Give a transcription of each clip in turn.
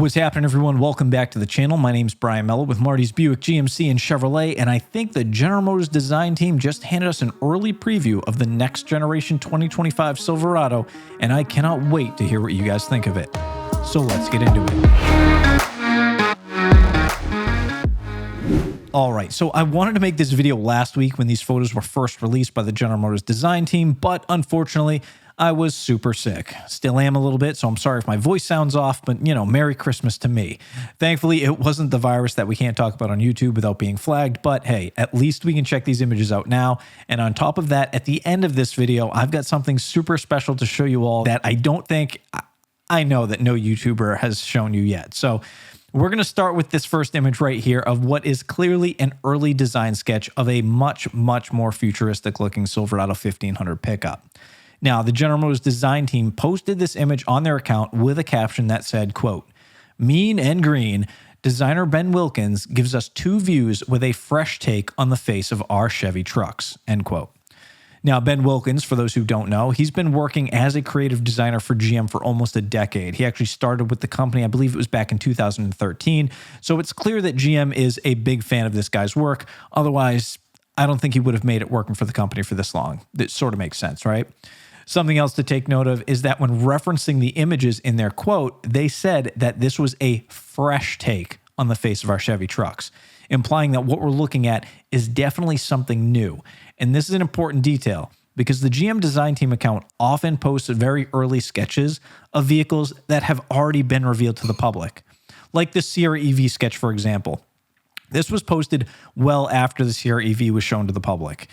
What's happening, everyone? Welcome back to the channel. My name's Brian Mello with Marty's Buick GMC and Chevrolet, and I think the General Motors design team just handed us an early preview of the next generation 2025 Silverado, and I cannot wait to hear what you guys think of it. So let's get into it. All right, so I wanted to make this video last week when these photos were first released by the General Motors design team, but unfortunately, I was super sick. Still am a little bit, so I'm sorry if my voice sounds off, but you know, Merry Christmas to me. Thankfully, it wasn't the virus that we can't talk about on YouTube without being flagged, but hey, at least we can check these images out now. And on top of that, at the end of this video, I've got something super special to show you all that I don't think, I know that no YouTuber has shown you yet. So we're going to start with this first image right here of what is clearly an early design sketch of a much more futuristic looking Silverado 1500 pickup. Now, the General Motors design team posted this image on their account with a caption that said, quote, "Mean and green, designer Ben Wilkins gives us two views with a fresh take on the face of our Chevy trucks," end quote. Now, Ben Wilkins, for those who don't know, he's been working as a creative designer for GM for almost a decade. He actually started with the company, I believe it was back in 2013. So it's clear that GM is a big fan of this guy's work. Otherwise, I don't think he would have made it working for the company for this long. That sort of makes sense, right? Something else to take note of is that when referencing the images in their quote, they said that this was a fresh take on the face of our Chevy trucks, implying that what we're looking at is definitely something new. And this is an important detail because the GM design team account often posts very early sketches of vehicles that have already been revealed to the public. Like the Sierra EV sketch, for example. This was posted well after the Sierra EV was shown to the public.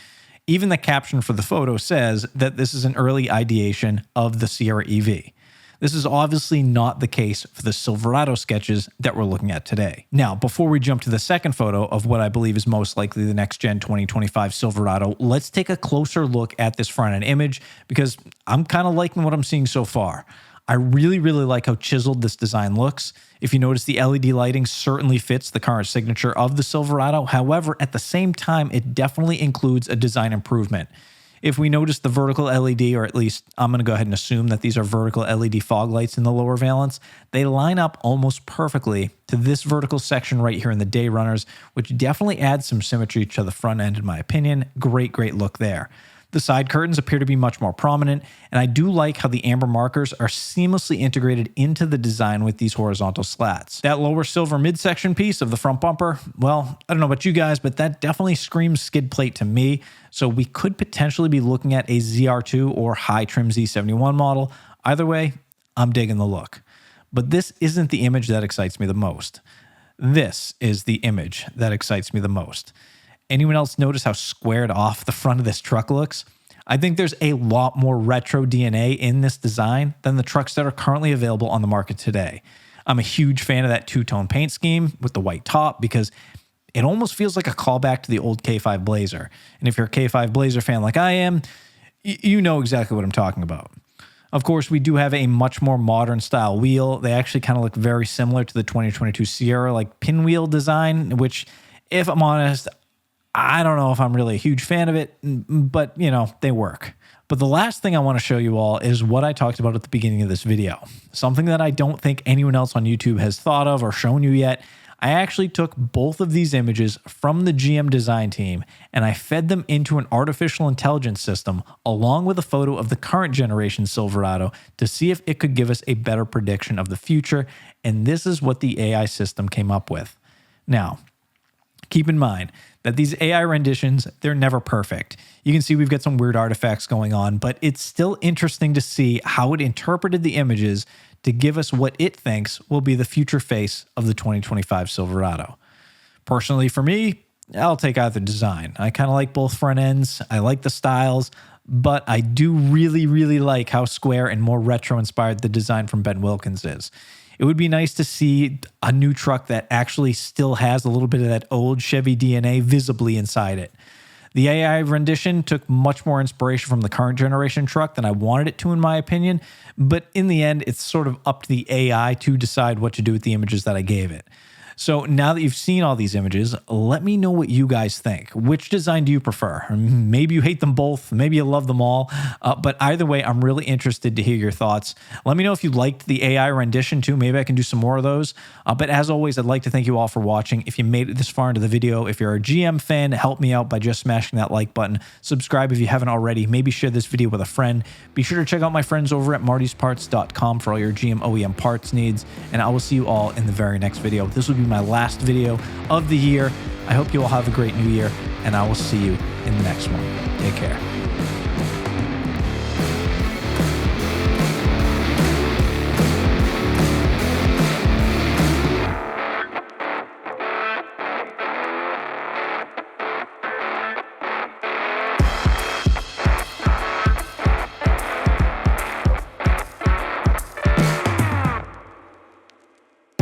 Even the caption for the photo says that this is an early ideation of the Sierra EV. This is obviously not the case for the Silverado sketches that we're looking at today. Now, before we jump to the second photo of what I believe is most likely the next gen 2025 Silverado, let's take a closer look at this front end image because I'm kind of liking what I'm seeing so far. I really like how chiseled this design looks. If you notice, the LED lighting certainly fits the current signature of the Silverado. However, at the same time, it definitely includes a design improvement. If we notice the vertical LED, or at least I'm going to go ahead and assume that these are vertical LED fog lights in the lower valance, they line up almost perfectly to this vertical section right here in the day runners, which definitely adds some symmetry to the front end in my opinion. Great look there. The side curtains appear to be much more prominent, and I do like how the amber markers are seamlessly integrated into the design with these horizontal slats. That lower silver midsection piece of the front bumper, well, I don't know about you guys, but that definitely screams skid plate to me, so we could potentially be looking at a ZR2 or high trim Z71 model. Either way, I'm digging the look. But this isn't the image that excites me the most. This is the image that excites me the most. Anyone else notice how squared off the front of this truck looks? I think there's a lot more retro DNA in this design than the trucks that are currently available on the market today. I'm a huge fan of that two-tone paint scheme with the white top because it almost feels like a callback to the old K5 Blazer. And if you're a K5 Blazer fan like I am, you know exactly what I'm talking about. Of course, we do have a much more modern style wheel. They actually kind of look very similar to the 2022 Sierra like pinwheel design, which, if I'm honest, I don't know if I'm really a huge fan of it, but you know, they work. But the last thing I want to show you all is what I talked about at the beginning of this video. Something that I don't think anyone else on YouTube has thought of or shown you yet. I actually took both of these images from the GM design team and I fed them into an artificial intelligence system along with a photo of the current generation Silverado to see if it could give us a better prediction of the future. And this is what the AI system came up with. Now, keep in mind that these AI renditions, they're never perfect. You can see we've got some weird artifacts going on, but it's still interesting to see how it interpreted the images to give us what it thinks will be the future face of the 2025 Silverado. Personally, for me, I'll take either design. I kind of like both front ends. I like the styles, but I do really like how square and more retro inspired the design from Ben Wilkins is. It would be nice to see a new truck that actually still has a little bit of that old Chevy DNA visibly inside it. The AI rendition took much more inspiration from the current generation truck than I wanted it to, in my opinion, but in the end, it's sort of up to the AI to decide what to do with the images that I gave it. So now that you've seen all these images, let me know what you guys think. Which design do you prefer? Maybe you hate them both. Maybe you love them all. But either way, I'm really interested to hear your thoughts. Let me know if you liked the AI rendition too. Maybe I can do some more of those. But as always, I'd like to thank you all for watching. If you made it this far into the video, if you're a GM fan, help me out by just smashing that like button. Subscribe if you haven't already. Maybe share this video with a friend. Be sure to check out my friends over at martysparts.com for all your GM OEM parts needs. And I will see you all in the very next video. This will be my last video of the year. I hope you all have a great new year, and I will see you in the next one. Take care.